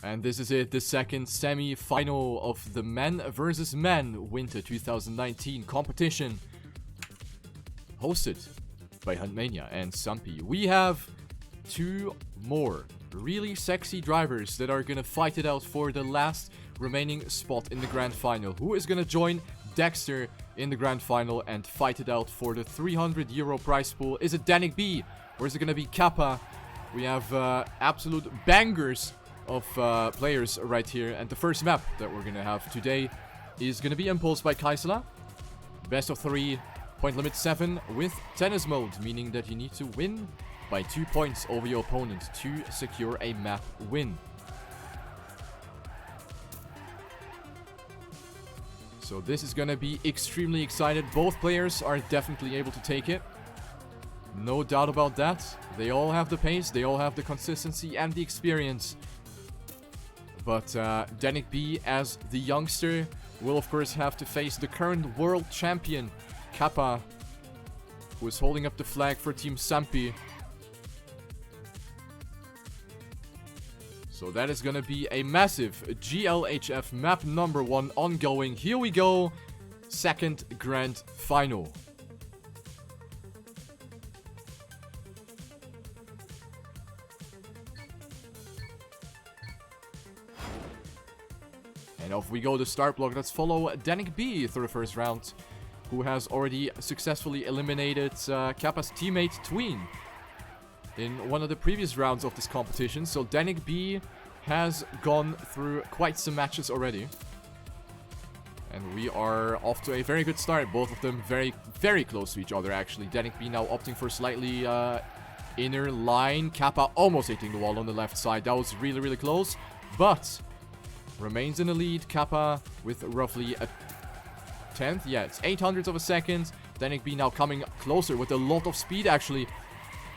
And this is it, the second semi-final of the Men vs. Men Winter 2019 competition. Hosted by Huntmania and Sumpy. We have two more really sexy drivers that are gonna fight it out for the last remaining spot in the grand final. Who is gonna join Dexter in the grand final and fight it out for the €300 prize pool? Is it DanikB or is it gonna be Kappa? We have absolute bangers of players right here, and the first map that we're gonna have today is gonna be imposed by Kaisala. Best of 3, point limit 7 with tennis mode, meaning that you need to win by 2 points over your opponent to secure a map win. So this is gonna be extremely excited. Both players are definitely able to take it. No doubt about that. They all have the pace, they all have the consistency and the experience. But DanikB, as the youngster, will of course have to face the current world champion, Kappa, who is holding up the flag for Team Sumpy. So that is gonna be a massive GLHF map number 1 ongoing. Here we go, second grand final. And off we go, the start block. Let's follow DanikB through the first round, who has already successfully eliminated Kappa's teammate Tween in one of the previous rounds of this competition. So DanikB has gone through quite some matches already. And we are off to a very good start. Both of them very, very close to each other, actually. DanikB now opting for slightly inner line. Kappa almost hitting the wall on the left side. That was really, really close. But remains in the lead. Kappa with roughly a 10th. Yeah, it's 800ths of a second. DanikB now coming closer with a lot of speed, actually.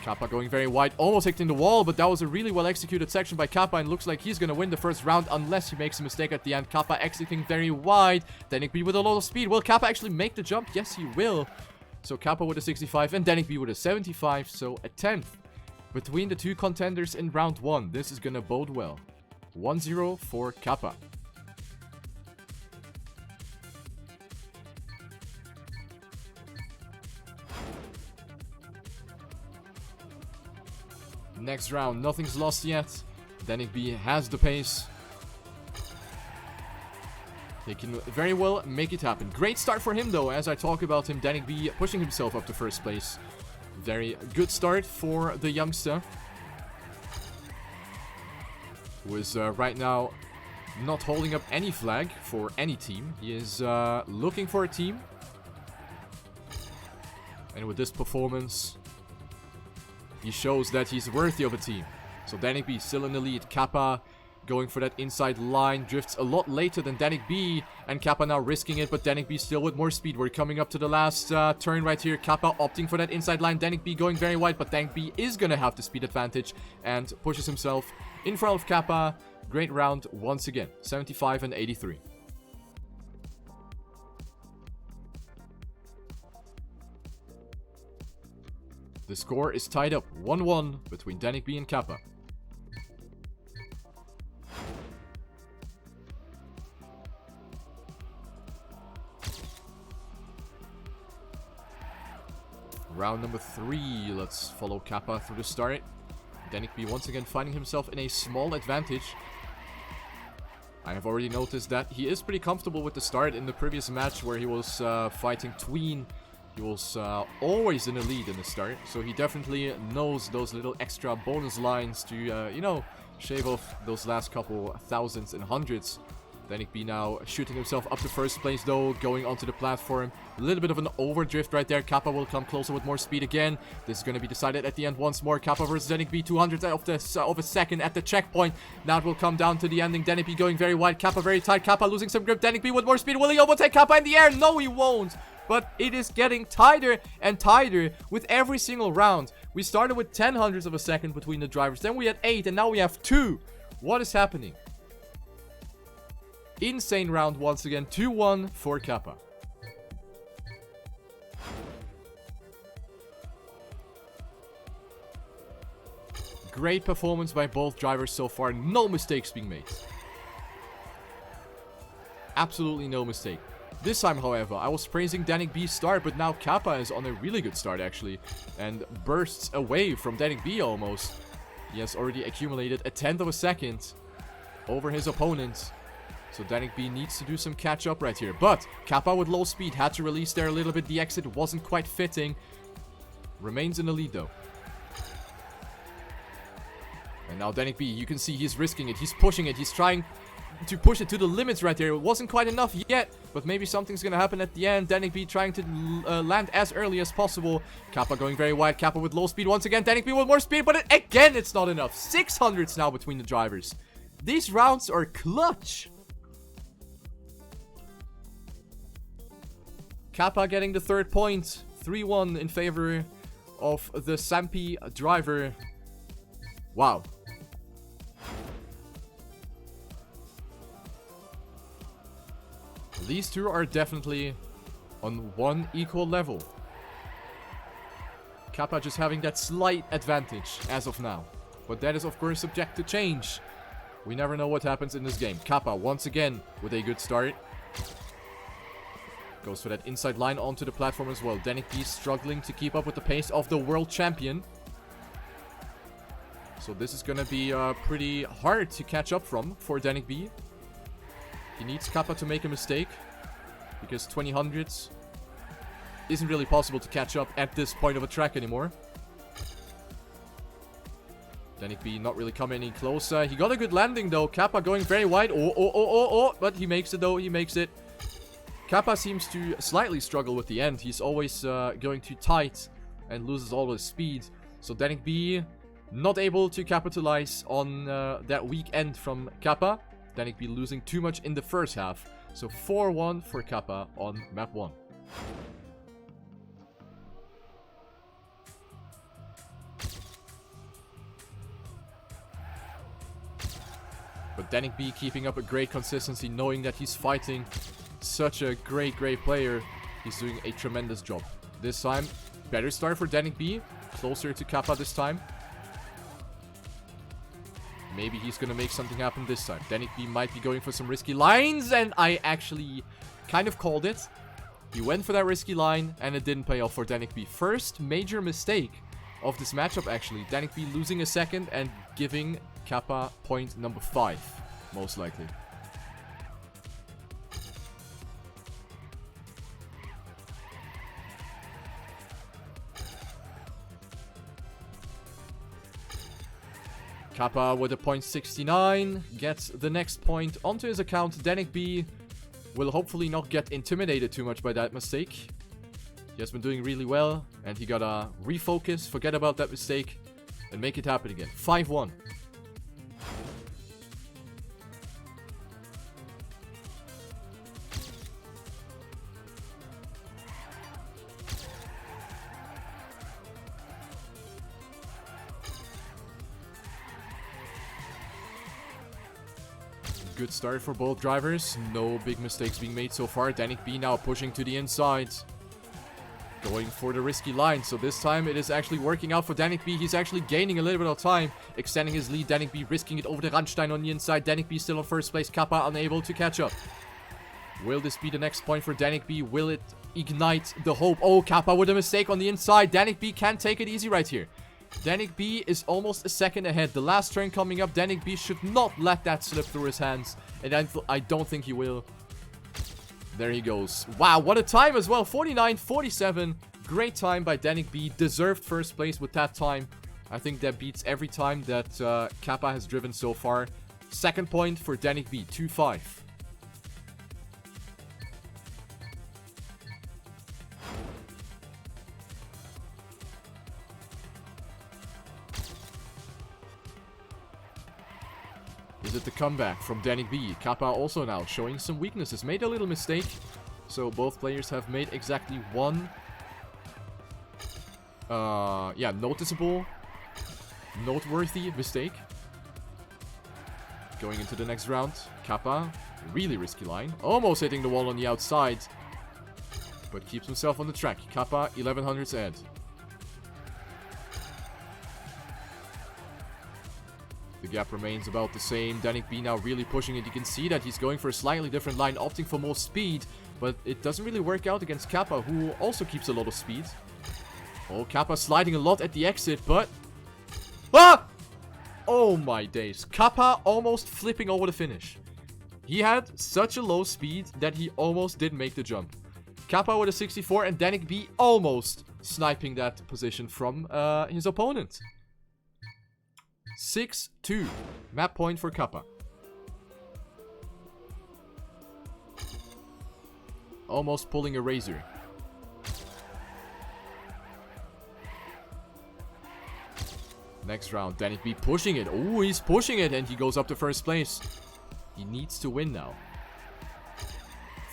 Kappa going very wide, almost hitting the wall, but that was a really well executed section by Kappa, and looks like he's gonna win the first round unless he makes a mistake at the end. Kappa exiting very wide. DanikB with a lot of speed. Will Kappa actually make the jump? Yes, he will. So Kappa with a 65 and DanikB with a 75, so a 10th between the two contenders in round 1. This is gonna bode well. 1-0 for Kappa. Next round, nothing's lost yet. DanikB has the pace. He can very well make it happen. Great start for him though, as I talk about him. DanikB pushing himself up to first place. Very good start for the youngster, who is right now not holding up any flag for any team. He is looking for a team. And with this performance, he shows that he's worthy of a team. So DanikB still in the lead. Kappa going for that inside line. Drifts a lot later than DanikB. And Kappa now risking it, but DanikB still with more speed. We're coming up to the last turn right here. Kappa opting for that inside line. DanikB going very wide, but DanikB is going to have the speed advantage and pushes himself in front of Kappa. Great round once again. 75 and 83. The score is tied up 1-1 between DanikB and Kappa. Round number 3. Let's follow Kappa through the start. DanikB once again finding himself in a small advantage. I have already noticed that he is pretty comfortable with the start. In the previous match where he was fighting Tween, he was always in the lead in the start. So he definitely knows those little extra bonus lines to, you know, shave off those last couple thousands and hundreds. DanikB now shooting himself up to first place though, going onto the platform. A little bit of an overdrift right there. Kappa will come closer with more speed again. This is going to be decided at the end once more. Kappa versus DanikB, 200 of a second at the checkpoint. Now it will come down to the ending. DanikB going very wide. Kappa very tight. Kappa losing some grip. DanikB with more speed. Will he overtake Kappa in the air? No, he won't. But it is getting tighter and tighter with every single round. We started with 10 hundredths of a second between the drivers. Then we had 8 and now we have 2. What is happening? Insane round once again. 2-1 for Kappa. great performance by both drivers so far. No mistakes being made. Absolutely no mistake. This time, however, I was praising DanikB's start, but now Kappa is on a really good start, actually. And bursts away from DanikB almost. He has already accumulated a 1/10 of a second over his opponent. So DanikB needs to do some catch-up right here. But Kappa with low speed had to release there a little bit. The exit wasn't quite fitting. Remains in the lead, though. And now DanikB, you can see he's risking it. He's pushing it. He's trying to push it to the limits right there. It wasn't quite enough yet, but maybe something's gonna happen at the end. DanikB trying to land as early as possible. Kappa going very wide. Kappa with low speed once again. DanikB with more speed, but again, it's not enough. 600s now between the drivers. These rounds are clutch. Kappa getting the 3rd point. 3-1 in favor of the Sampi driver. Wow. These two are definitely on one equal level. Kappa just having that slight advantage as of now. But that is of course subject to change. We never know what happens in this game. Kappa once again with a good start. Goes for that inside line onto the platform as well. DanikB struggling to keep up with the pace of the world champion. So this is gonna be pretty hard to catch up from for DanikB. He needs Kappa to make a mistake, because 2000s isn't really possible to catch up at this point of a track anymore. DanikB not really coming any closer. He got a good landing though. Kappa going very wide. Oh, but he makes it though. He makes it. Kappa seems to slightly struggle with the end. He's always going too tight and loses all his speed. So DanikB not able to capitalize on that weak end from Kappa. DanikB losing too much in the first half. So 4-1 for Kappa on map 1. But DanikB keeping up a great consistency, knowing that he's fighting such a great player. He's doing a tremendous job. This time, better start for DanikB. Closer to Kappa this time. Maybe he's gonna make something happen this time. DanikB might be going for some risky lines, and I actually kind of called it. He went for that risky line, and it didn't pay off for DanikB. First major mistake of this matchup, actually. DanikB losing a second and giving Kappa point number 5, most likely. Kappa with a point 69 gets the next point onto his account. DanikB will hopefully not get intimidated too much by that mistake. He has been doing really well, and he gotta refocus, forget about that mistake, and make it happen again. 5-1. Good start for both drivers. No big mistakes being made so far. DanikB now pushing to the inside. Going for the risky line. So this time it is actually working out for DanikB. He's actually gaining a little bit of time. Extending his lead. DanikB risking it over the Randstein on the inside. DanikB still in first place. Kappa unable to catch up. Will this be the next point for DanikB? Will it ignite the hope? Oh, Kappa with a mistake on the inside. DanikB can't take it easy right here. DanikB is almost a second ahead. The last turn coming up. DanikB should not let that slip through his hands. And I don't think he will. There he goes. Wow, what a time as well. 49-47. Great time by DanikB. Deserved first place with that time. I think that beats every time that Kappa has driven so far. Second point for DanikB. 2-5. Is it the comeback from DanikB? Kappa also now showing some weaknesses. Made a little mistake. So both players have made exactly one noticeable, noteworthy mistake. Going into the next round. Kappa, really risky line. Almost hitting the wall on the outside. But keeps himself on the track. Kappa, 1100s ahead. gap remains about the same. DanikB now really pushing it. You can see that he's going for a slightly different line, opting for more speed. But it doesn't really work out against Kappa, who also keeps a lot of speed. Oh, Kappa sliding a lot at the exit, but... Ah! Oh my days. Kappa almost flipping over the finish. He had such a low speed that he almost didn't make the jump. Kappa with a 64 and DanikB almost sniping that position from his opponent. 6-2. Map point for Kappa. Almost pulling a razor. Next round, DanikB pushing it. Oh, he's pushing it and he goes up to first place. He needs to win now.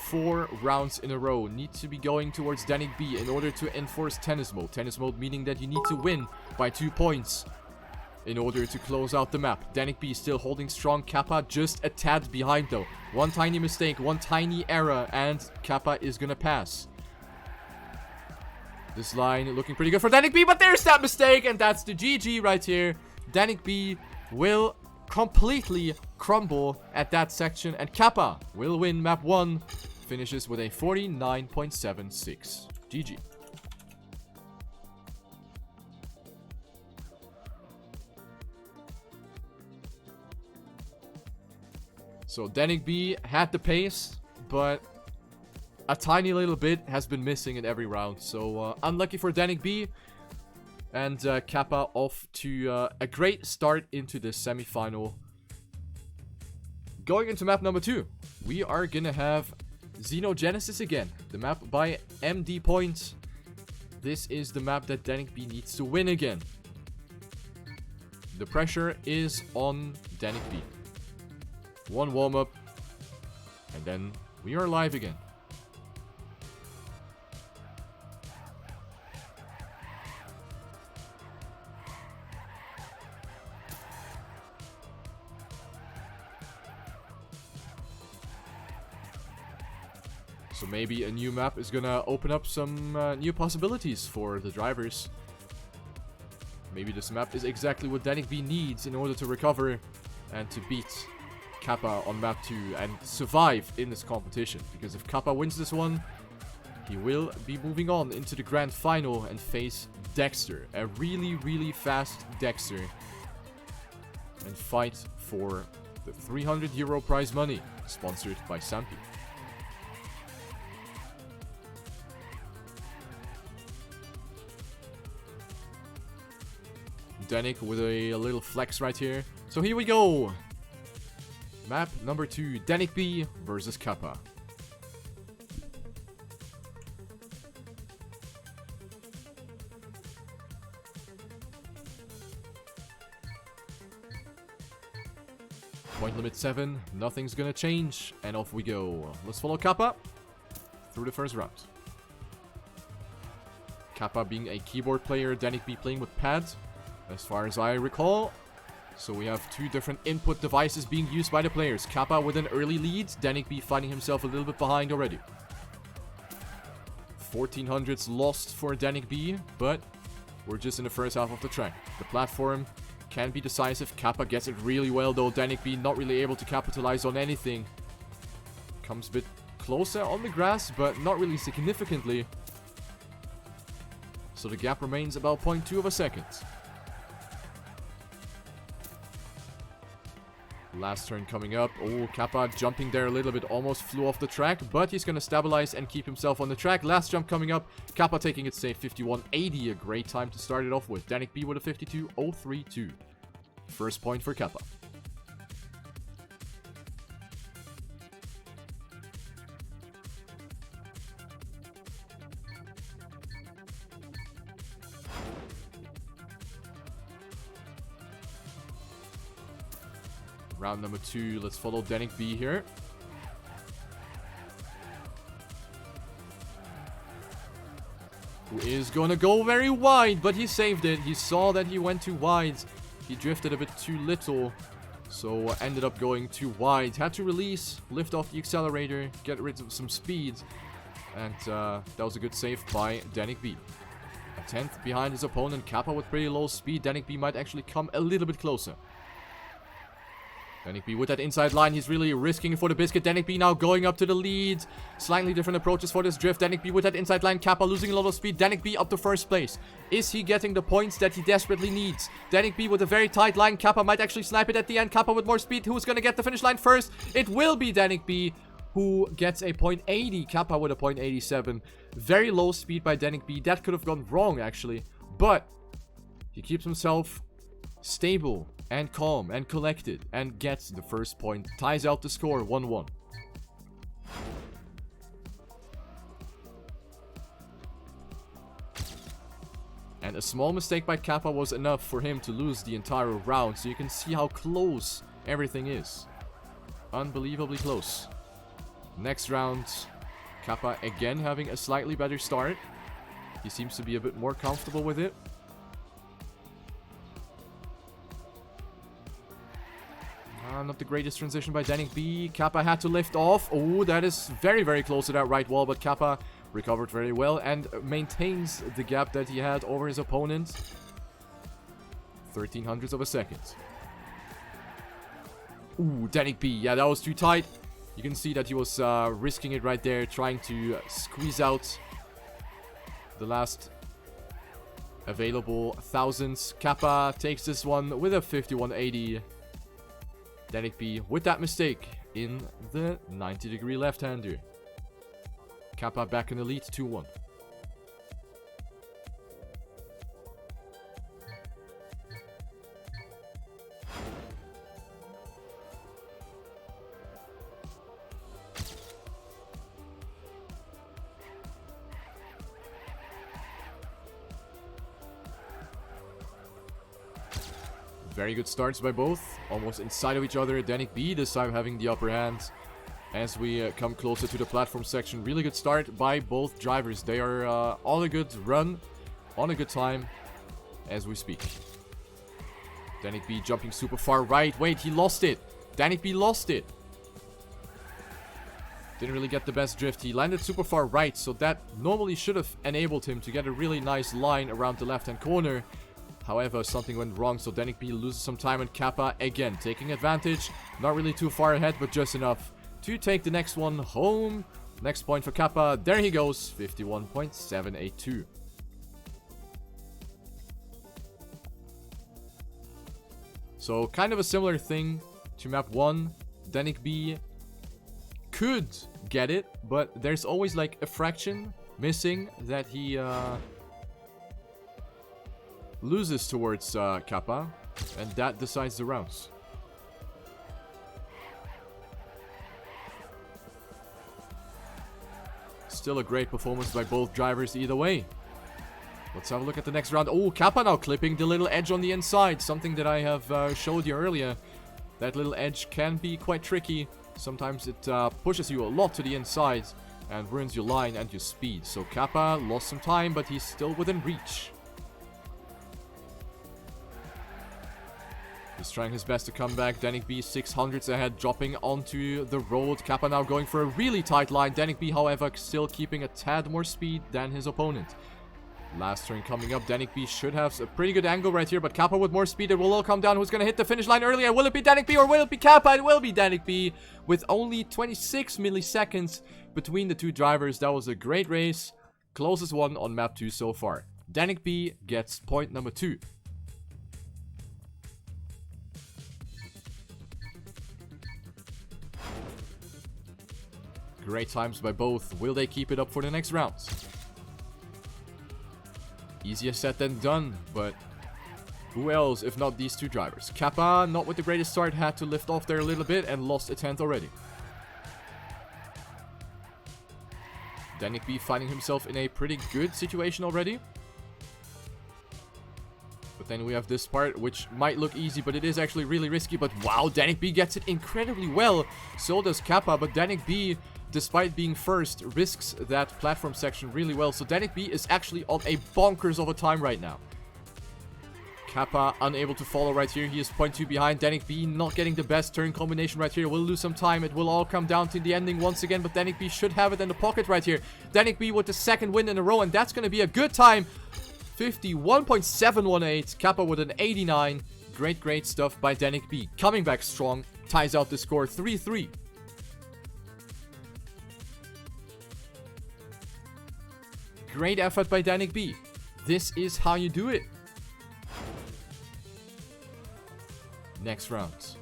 4 rounds in a row. Need to be going towards DanikB in order to enforce tennis mode. Tennis mode meaning that you need to win by 2 points in order to close out the map. DanikB still holding strong. Kappa just a tad behind though. One tiny mistake, one tiny error, and Kappa is gonna pass. This line looking pretty good for DanikB, but there's that mistake, and that's the GG right here. DanikB will completely crumble at that section, and Kappa will win map 1. Finishes with a 49.76. GG. So DanikB had the pace, but a tiny little bit has been missing in every round. So unlucky for DanikB. And Kappa off to a great start into the semi-final. Going into map number 2, we are gonna have Xenogenesis again. The map by MD Point. This is the map that DanikB needs to win again. The pressure is on DanikB. 1 warm-up, and then we are live again. So maybe a new map is gonna open up some new possibilities for the drivers. Maybe this map is exactly what DanikB needs in order to recover and to beat Kappa on map 2 and survive in this competition. Because if Kappa wins this one, he will be moving on into the grand final and face Dexter, a really, really fast Dexter, and fight for the €300 prize money, sponsored by Sampi. Danik with a little flex right here. So here we go. Map number 2, DanikB versus Kappa. Point limit 7, nothing's gonna change, and off we go. Let's follow Kappa through the first round. Kappa being a keyboard player, DanikB playing with pads, as far as I recall. So we have 2 different input devices being used by the players. Kappa with an early lead, DanikB finding himself a little bit behind already. 1400s lost for DanikB, but we're just in the first half of the track. The platform can be decisive. Kappa gets it really well though. DanikB not really able to capitalize on anything. Comes a bit closer on the grass, but not really significantly. So the gap remains about 0.2 of a second. Last turn coming up. Oh, Kappa jumping there a little bit. Almost flew off the track, but he's going to stabilize and keep himself on the track. Last jump coming up. Kappa taking it safe. 51.80. A great time to start it off with. DanikB with a 52.032. First point for Kappa. Round number 2, let's follow DanikB here. Who is gonna go very wide, but he saved it. He saw that he went too wide. He drifted a bit too little, so ended up going too wide. Had to release, lift off the accelerator, get rid of some speed, and that was a good save by DanikB. A 10th behind his opponent, Kappa with pretty low speed. DanikB might actually come a little bit closer. DanikB with that inside line, he's really risking it for the biscuit. DanikB now going up to the lead. Slightly different approaches for this drift. DanikB with that inside line, Kappa losing a lot of speed. DanikB up to first place. Is he getting the points that he desperately needs? DanikB with a very tight line. Kappa might actually snipe it at the end. Kappa with more speed. Who's gonna get the finish line first? It will be DanikB, who gets a .80. Kappa with a .87. Very low speed by DanikB. That could have gone wrong, actually. But he keeps himself stable and calm and collected and gets the first point. Ties out the score 1-1. And a small mistake by Kappa was enough for him to lose the entire round. So you can see how close everything is. Unbelievably close. Next round, Kappa again having a slightly better start. He seems to be a bit more comfortable with it. Not the greatest transition by DanikB. Kappa had to lift off. Oh, that is very, very close to that right wall. But Kappa recovered very well and maintains the gap that he had over his opponent. 1300ths of a second. Ooh, DanikB. Yeah, that was too tight. You can see that he was risking it right there, trying to squeeze out the last available thousands. Kappa takes this one with a 5180. DanikB with that mistake in the 90-degree left-hander. Kappa back in the lead, 2-1. Very good starts by both, almost inside of each other. DanikB this time having the upper hand as we come closer to the platform section. Really good start by both drivers. They are on a good run, on a good time as we speak. DanikB jumping super far right. Wait, he lost it. DanikB lost it. Didn't really get the best drift. He landed super far right, so that normally should have enabled him to get a really nice line around the left-hand corner. However, something went wrong, so DanikB loses some time, and Kappa again taking advantage. Not really too far ahead, but just enough to take the next one home. Next point for Kappa. There he goes, 51.782. So kind of a similar thing to map 1. DanikB could get it, but there's always like a fraction missing that he loses towards Kappa, and that decides the rounds. Still a great performance by both drivers either way. Let's have a look at the next round. Oh, Kappa now clipping the little edge on the inside. Something that I have showed you earlier. That little edge can be quite tricky. Sometimes it pushes you a lot to the inside and ruins your line and your speed. So Kappa lost some time, but he's still within reach. He's trying his best to come back. DanikB 600s ahead, dropping onto the road. Kappa now going for a really tight line. DanikB, however, still keeping a tad more speed than his opponent. Last turn coming up. DanikB should have a pretty good angle right here, but Kappa with more speed. It will all come down. Who's going to hit the finish line earlier? Will it be DanikB or will it be Kappa? It will be DanikB with only 26 milliseconds between the two drivers. That was a great race. Closest one on map 2 so far. DanikB gets point number 2. Great times by both. Will they keep it up for the next rounds? Easier said than done, but who else if not these two drivers? Kappa, not with the greatest start, had to lift off there a little bit and lost a 10th already. DanikB finding himself in a pretty good situation already. But then we have this part, which might look easy, but it is actually really risky. But wow, DanikB gets it incredibly well. So does Kappa, but DanikB, despite being first, risks that platform section really well. So DanikB is actually on a bonkers of a time right now. Kappa unable to follow right here. He is 0.2 behind. DanikB not getting the best turn combination right here. Will lose some time. It will all come down to the ending once again, but DanikB should have it in the pocket right here. DanikB with the second win in a row, and that's going to be a good time. 51.718. Kappa with an 89. Great stuff by DanikB. Coming back strong, ties out the score 3-3. Great effort by DanikB. This is how you do it. Next round.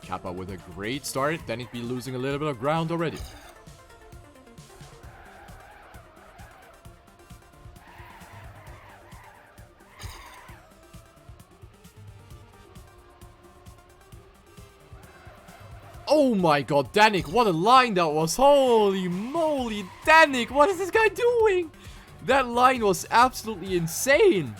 Kappa with a great start. DanikB losing a little bit of ground already. Oh my god, Danik, what a line that was. Holy moly, Danik, what is this guy doing? That line was absolutely insane.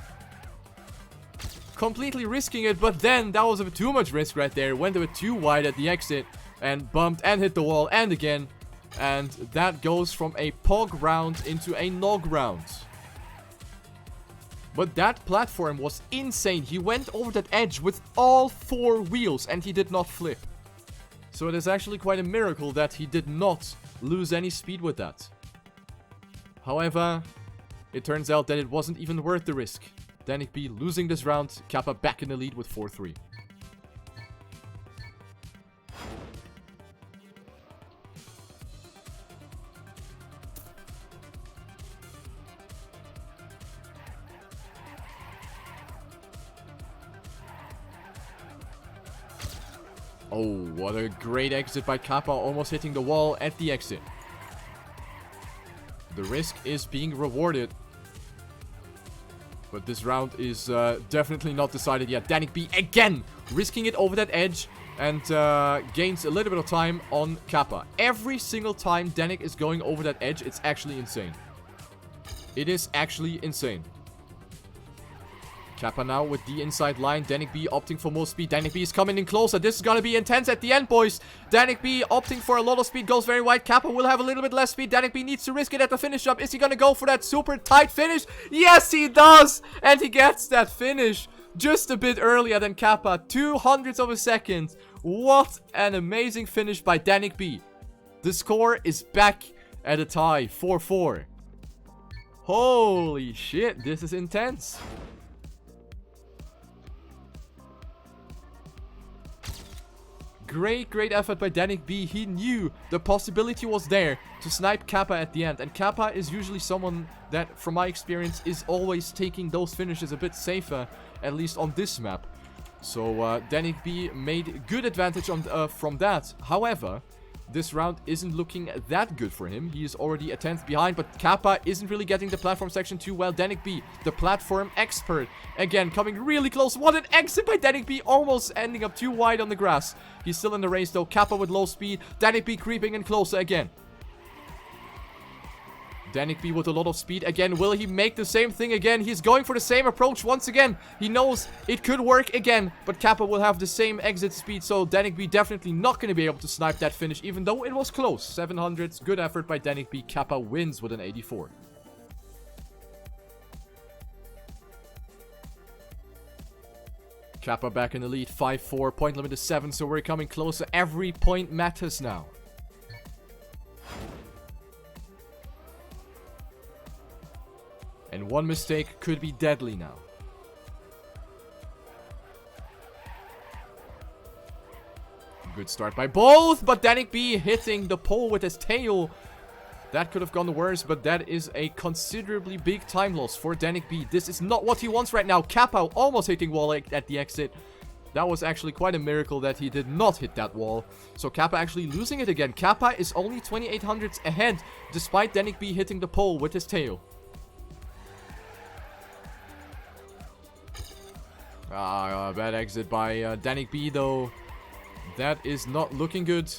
Completely risking it, but then that was a bit too much risk right there. Went a bit too wide at the exit and bumped and hit the wall and again. And that goes from a POG round into a NOG round. But that platform was insane. He went over that edge with all 4 wheels and he did not flip. So it is actually quite a miracle that he did not lose any speed with that. However, it turns out that it wasn't even worth the risk. DanikB losing this round, Kappa back in the lead with 4-3. Oh, what a great exit by Kappa, almost hitting the wall at the exit. The risk is being rewarded. But this round is definitely not decided yet. DanikB again risking it over that edge and gains a little bit of time on Kappa. Every single time Danik is going over that edge, it's actually insane. It is actually insane. Kappa now with the inside line. DanikB opting for more speed. DanikB is coming in closer. This is gonna be intense at the end, boys. DanikB opting for a lot of speed. Goes very wide. Kappa will have a little bit less speed. DanikB needs to risk it at the finish up. Is he gonna go for that super tight finish? Yes, he does! And he gets that finish just a bit earlier than Kappa. 0.02 of a second. What an amazing finish by DanikB. The score is back at a tie. 4-4. Holy shit, this is intense. Great effort by DanikB. He knew the possibility was there to snipe Kappa at the end. And Kappa is usually someone that, from my experience, is always taking those finishes a bit safer, at least on this map. So DanikB made good advantage on, from that. However, this round isn't looking that good for him. He is already a 10th behind, but Kappa isn't really getting the platform section too well. DanikB, the platform expert, again coming really close. What an exit by DanikB, almost ending up too wide on the grass. He's still in the race though. Kappa with low speed. DanikB creeping in closer again. DanikB with a lot of speed again. Will he make the same thing again? He's going for the same approach once again. He knows it could work again, but Kappa will have the same exit speed, so DanikB definitely not going to be able to snipe that finish, even though it was close. 700s, good effort by DanikB. Kappa wins with an 84. Kappa back in the lead, 5-4. Point limit is 7, so we're coming closer. Every point matters now. And one mistake could be deadly now. Good start by both, but DanikB hitting the pole with his tail. That could have gone worse, but that is a considerably big time loss for DanikB. This is not what he wants right now. Kappa almost hitting wall at the exit. That was actually quite a miracle that he did not hit that wall. So Kappa actually losing it again. Kappa is only 2800s ahead, despite DanikB hitting the pole with his tail. Bad exit by DanikB though. That is not looking good.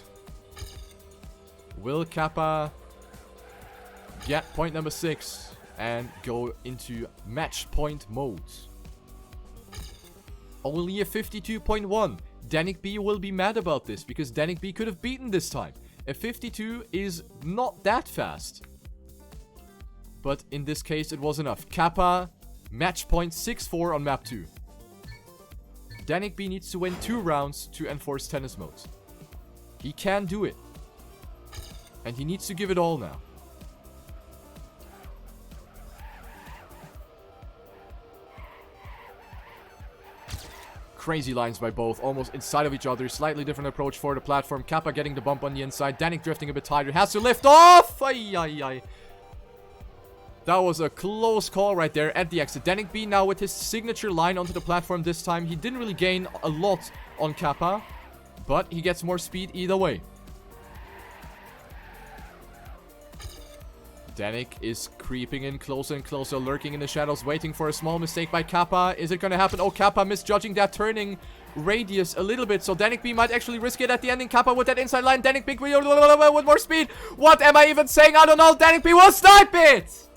Will Kappa get point number 6 and go into match point mode? Only a 52.1. DanikB will be mad about this because DanikB could have beaten this time. A 52 is not that fast. But in this case it was enough. Kappa, match point 6-4 on map 2. DanikB needs to win 2 rounds to enforce tennis mode. He can do it. And he needs to give it all now. Crazy lines by both, almost inside of each other. Slightly different approach for the platform. Kappa getting the bump on the inside. Danik drifting a bit tighter. Has to lift off! Ay, ay, ay. That was a close call right there at the exit. DanikB now with his signature line onto the platform this time. He didn't really gain a lot on Kappa, but he gets more speed either way. Danik is creeping in closer and closer, lurking in the shadows, waiting for a small mistake by Kappa. Is it going to happen? Oh, Kappa misjudging that turning radius a little bit, so DanikB might actually risk it at the ending. Kappa with that inside line. DanikB with more speed. What am I even saying? I don't know. DanikB will snipe it!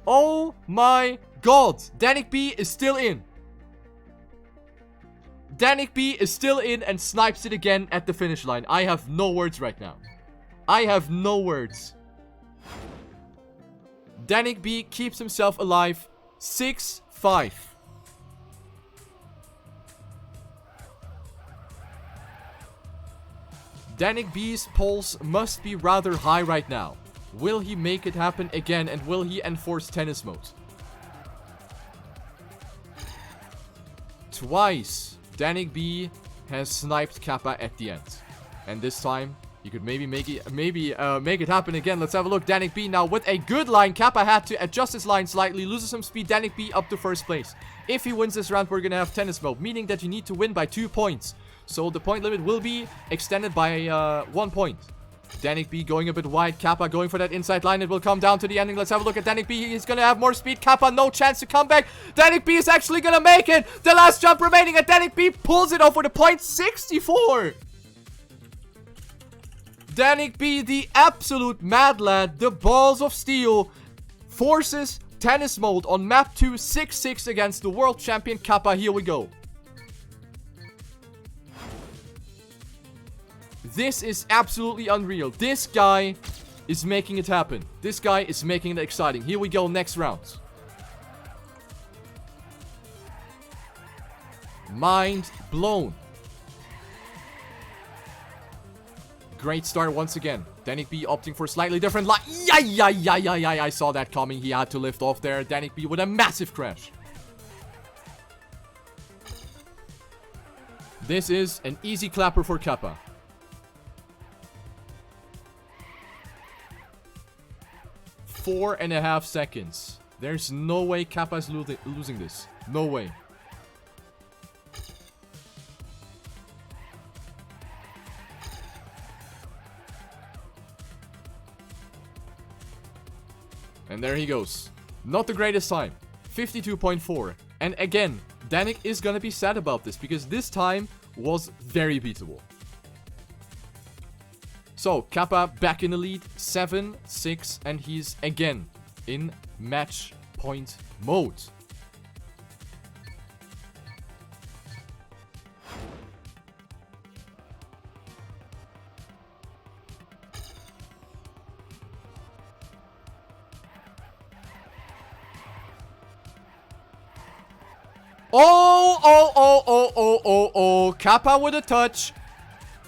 Oh my god. DanikB is still in. DanikB is still in and snipes it again at the finish line. I have no words right now. I have no words. DanikB keeps himself alive. 6-5. DanikB's pulse must be rather high right now. Will he make it happen again, and will he enforce tennis mode? Twice, DanikB has sniped Kappa at the end. And this time, he could maybe make it happen again. Let's have a look. DanikB now with a good line. Kappa had to adjust his line slightly, loses some speed. DanikB up to first place. If he wins this round, we're going to have tennis mode, meaning that you need to win by 2 points. So the point limit will be extended by 1 point. DanikB going a bit wide. Kappa going for that inside line. It will come down to the ending. Let's have a look at DanikB. He's going to have more speed. Kappa, no chance to come back. DanikB is actually going to make it. The last jump remaining, and DanikB pulls it off with a point. 64. DanikB, the absolute mad lad, the balls of steel, forces tennis mode on map 2, 6-6 against the world champion Kappa. Here we go. This is absolutely unreal. This guy is making it happen. This guy is making it exciting. Here we go, next round. Mind blown. Great start once again. DanikB opting for slightly different line. I saw that coming. He had to lift off there. DanikB with a massive crash. This is an easy clapper for Kappa. Four and a half seconds. There's no way Kappa's losing this. No way. And there he goes. Not the greatest time. 52.4. And again, Danik is gonna be sad about this, because this time was very beatable. So, Kappa back in the lead, 7-6, and he's again in match point mode. Oh, Kappa with a touch.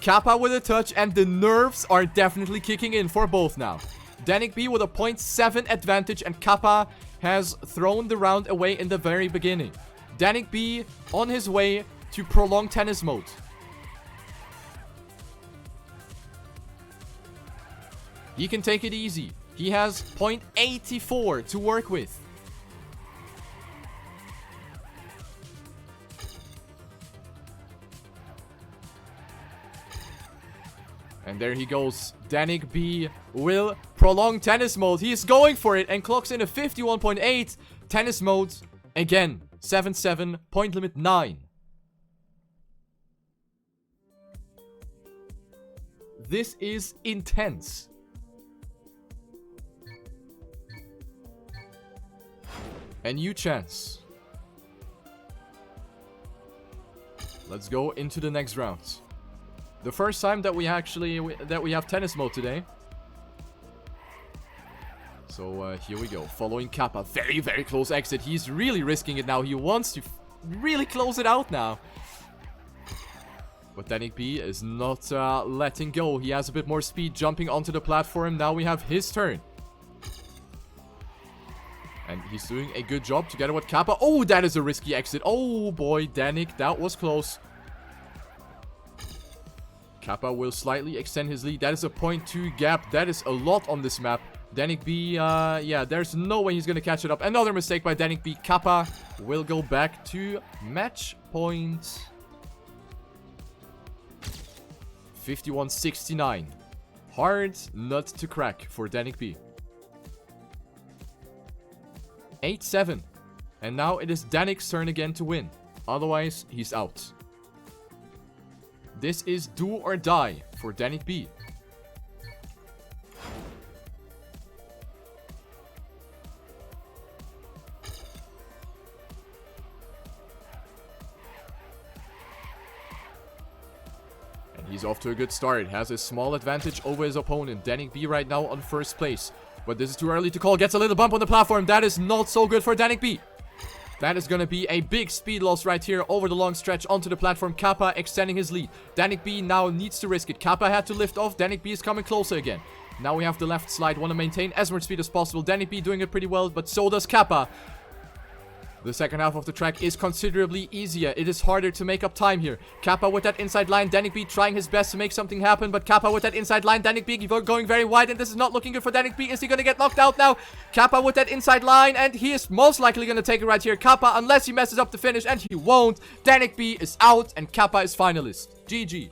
Kappa with a touch, and the nerves are definitely kicking in for both now. DanikB with a 0.7 advantage, and Kappa has thrown the round away in the very beginning. DanikB on his way to prolonged tennis mode. He can take it easy. He has 0.84 to work with. And there he goes. DanikB will prolong tennis mode. He is going for it and clocks in a 51.8. Tennis mode again. 7-7. Point limit 9. This is intense. A new chance. Let's go into the next round. The first time that we have tennis mode today. So here we go. Following Kappa. Very, very close exit. He's really risking it now. He wants to really close it out now. But DanikB is not letting go. He has a bit more speed jumping onto the platform. Now we have his turn. And he's doing a good job together with Kappa. Oh, that is a risky exit. Oh boy, Danik, that was close. Kappa will slightly extend his lead. That is a 0.2 gap. That is a lot on this map. DanikB, yeah, there's no way he's going to catch it up. Another mistake by DanikB. Kappa will go back to match point. 51-69. Hard nut to crack for DanikB. 8-7. And now it is Danik's turn again to win. Otherwise, he's out. This is do or die for DanikB. And he's off to a good start. Has a small advantage over his opponent. DanikB right now on first place. But this is too early to call. Gets a little bump on the platform. That is not so good for DanikB. That is going to be a big speed loss right here over the long stretch onto the platform. Kappa extending his lead. DanikB now needs to risk it. Kappa had to lift off. DanikB is coming closer again. Now we have the left slide. Want to maintain as much speed as possible. DanikB doing it pretty well, but so does Kappa. The second half of the track is considerably easier. It is harder to make up time here. Kappa with that inside line. DanikB trying his best to make something happen, but Kappa with that inside line. DanikB going very wide, and this is not looking good for DanikB. Is he going to get knocked out now? Kappa with that inside line, and he is most likely going to take it right here. Kappa, unless he messes up the finish, and he won't. DanikB is out, and Kappa is finalist. GG.